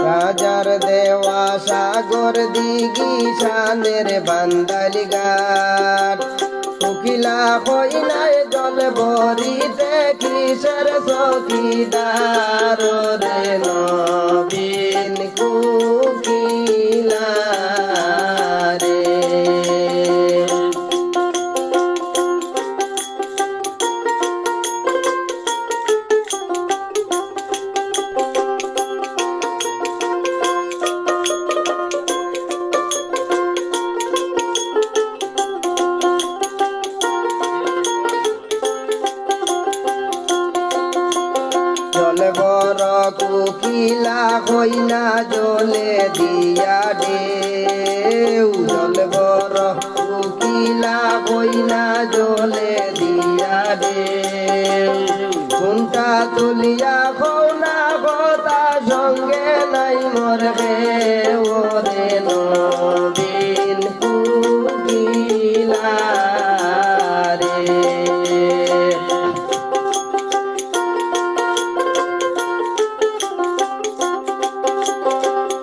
রাজার দেওয়া সাগর দিঘি শানের বান্দালি ঘাট কুকিলা হইনায় জল ভরিতে কিসের চকিদার রে নবীন কুকিলা রে। জল বড় কুকিলা হইনা জলে দিয়া ঢেউ জল বড় কুকিলা হইনা জলে দিয়া ঢেউ কোনটা তুলিয়া কৌনা কথা সঙ্গে নাই মরবে ওরে নবীন কুকিলা রে।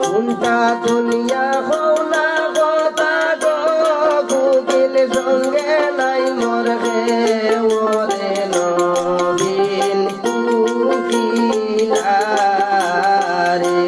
কোনটা দুনিয়া হওনা কথা গো কুকিল সঙ্গে নাই মরবে ওরে নবীন কুকিলা রে।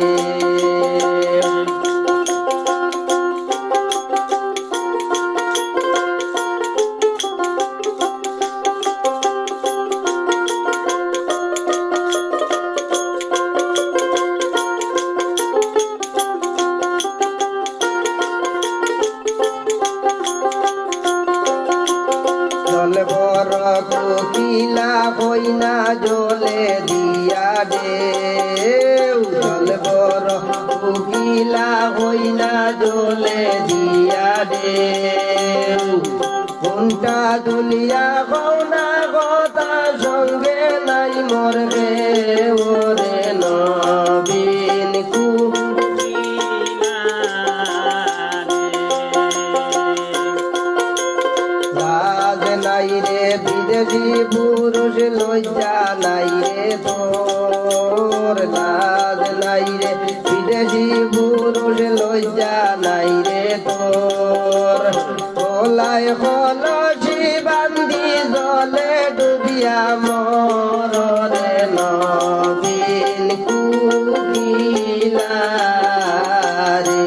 জল বড় কুকিলা হইনা জলে দিয়া ঢেউ জল বড় কুকিলা হইনা জলে দিয়া ঢেউ কোনটা দুনিয়া হওনা কথা সঙ্গে নাই মরবে ওরে নবীন কুকিলা রে। নাই রে বিদেশি পুরুষ লজ্জা নাই রে তোর লাজ নাই রে বিদেশি পুরুষ লজ্জা নাই রে তোর ওলাই কলসি বান্ধি জলে ডুবিয়া মর রে নবীন কুকিলা রে।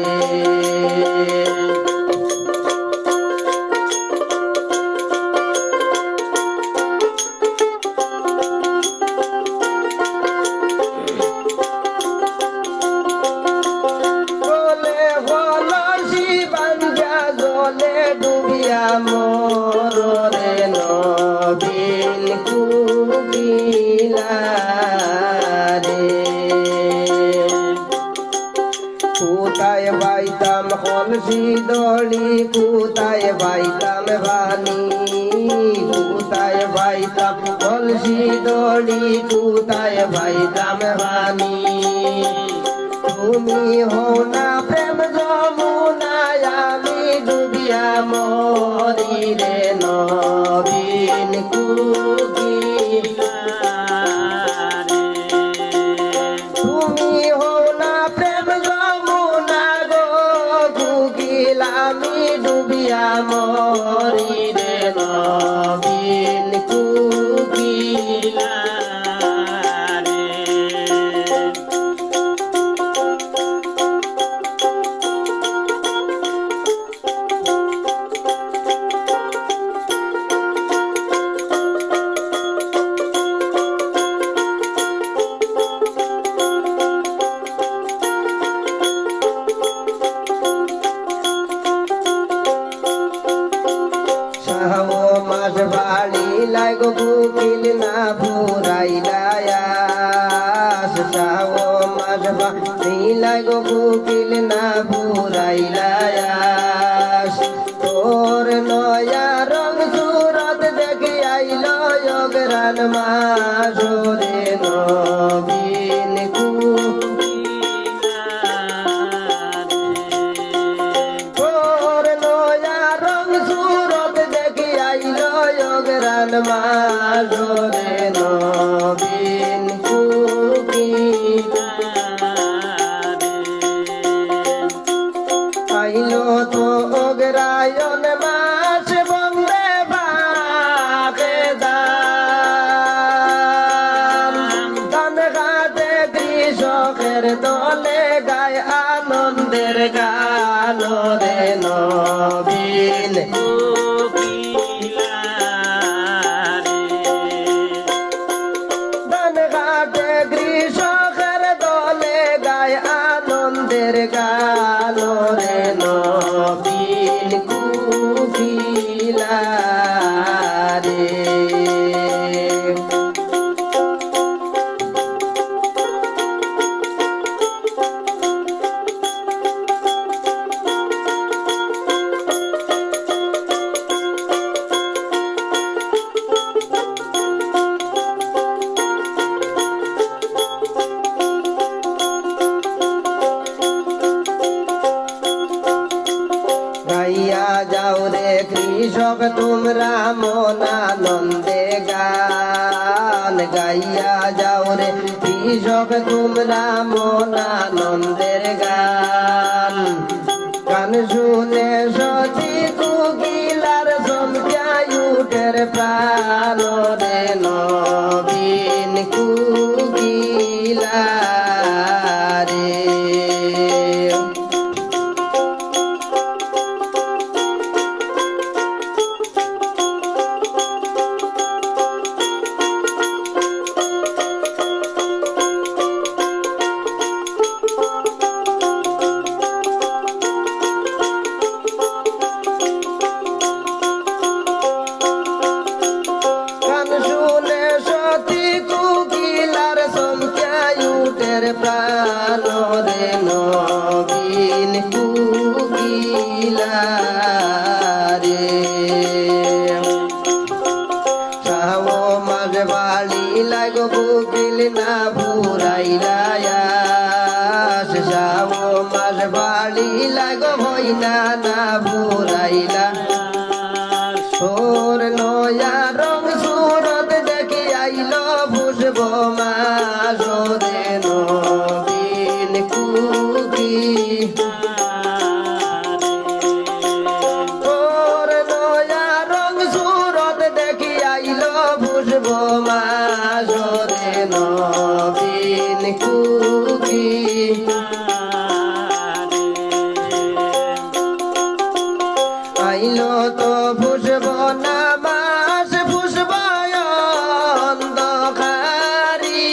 ডুবিয়া মোর রে নবীন কুকিলা রে। কোথায় বাইতাম কলসি দড়ি কোথায় বাইতাম বানি কোথায় বাইতাম কলসি দড়ি কোথায় বাইতাম বানি তুমি হো না প্রেম যমুনায় আমি ডুবিয়া মরি রে নবীন কুকিলা রে। তুমি হো না প্রেম যমুনা গো কুকিলা আমি ডুবিয়া মরি রে নবীন কুকিলা রে। মাস বাড়ি লাগো কুকিল না ফুরাইলায়াস মাস বাড়ি লাগো কুকিল না ফুরাইলায়াস তোর নয়া রং সুরত দেখি আইল অগরান মাস রে নবীন কুকিলা তোর নয়া রং সুরত দেখি আইল অগরান মাস রে নবীন কুকিলা রে। কৃষকের দলে গায় আনন্দের গান রে নবীন ধান ঘাটে কৃষকের দলে গায় আনন্দের গান রে নবীন কুকিলা রে গাইয়া যাও রে কৃষক তোমরা মন আনন্দে গান গাইয়া যাও রে কৃষক তোমরা মন আনন্দের গান গান শুনে সতী কুকিলার চমকায় উঠের প্রাণ রে নবীন কুকিলা রে প্রাণ রে নবীন কুকিলা রে শাও মাঝ বাড়ি লাগো কুকিল না ফুরাইলা শাও মাঝ বাড়ি লাগো ভইনা না ফুরাইলা সোর নয়া রং সুরত দেখি আইল বুঝব মা রে নবীন কুকি সোর নয়া রং সুরত দেখি আইল বুঝব মা রে নবীন কুকি আইল তো বুঝব না মাস বুঝব অন্ধকারি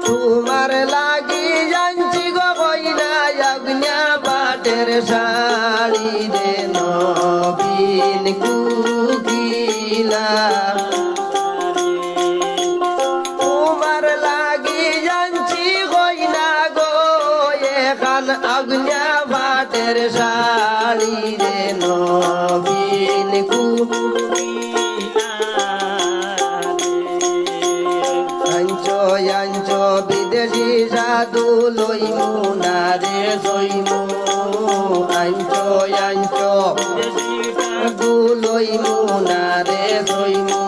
তোমার লাগি জানছি গো গয়না আজ্ঞা বাটের শাড়ি রে নবীন কুকিলা তোমার লাগি জানছি গয়না গো এখান আজ্ঞা বাটের শাড়ি রে নবীন কুকিলা আঞ্চো আঞ্চো বিদেশি সাধু লইমু না রে সইমু আঞ্চো আঞ্চো সাধু লইমু না রে সইমু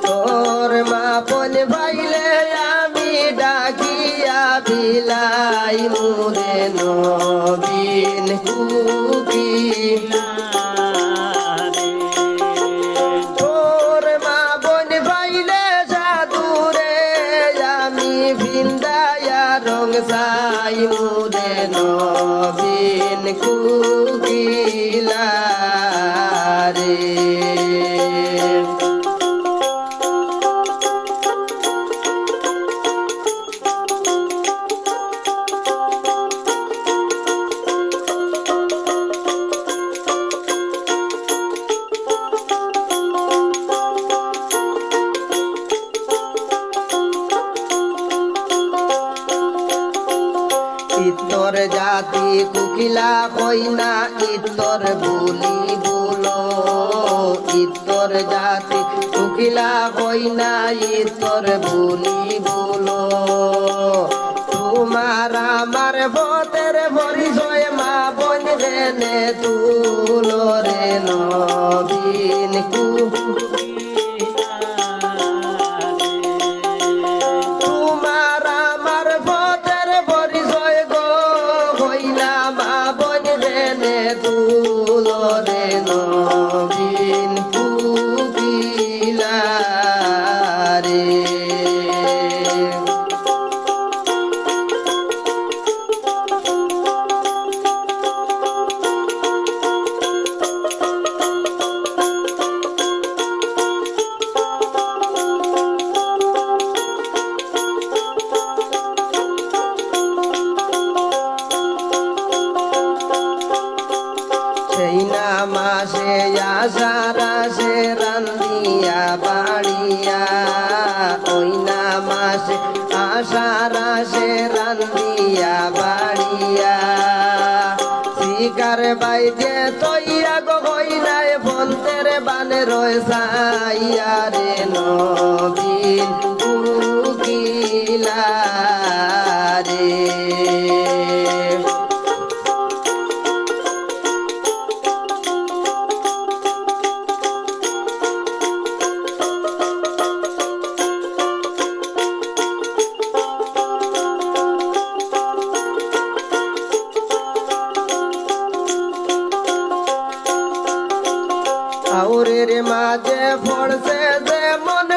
তোর মাপন ভাইলে আমি ডাকিয়া বিলাই মুরে নবীন কুকিলা তোর মা বোন ভাইলে সাধুরে আমি ভিন্দায়া রং সাই মুরে নবীন কুকিলা রে ইতর জাতি কুকিলা কইনা ইতর বুলি বলো ইতর জাতি কুকিলা কইনা ইতর বুলি বলো তোমার আমার ভতের পরিচয় মা বোন রে তুলো রে নবীন তোমার আমার ভতের পরিচয় গো হইলা মা বোন রে তুলো রে নবীন কুকিলা বাড়িয়া ওই না মাসে আশার আসে রান্দিয়া বাড়িয়া শিকার বাইতে তৈয়া গো হই নাই বন্তের বানে রয়ে সাইয়া রে নবীন উকিলা রে আউরের মাঝে পড়ছে যে মন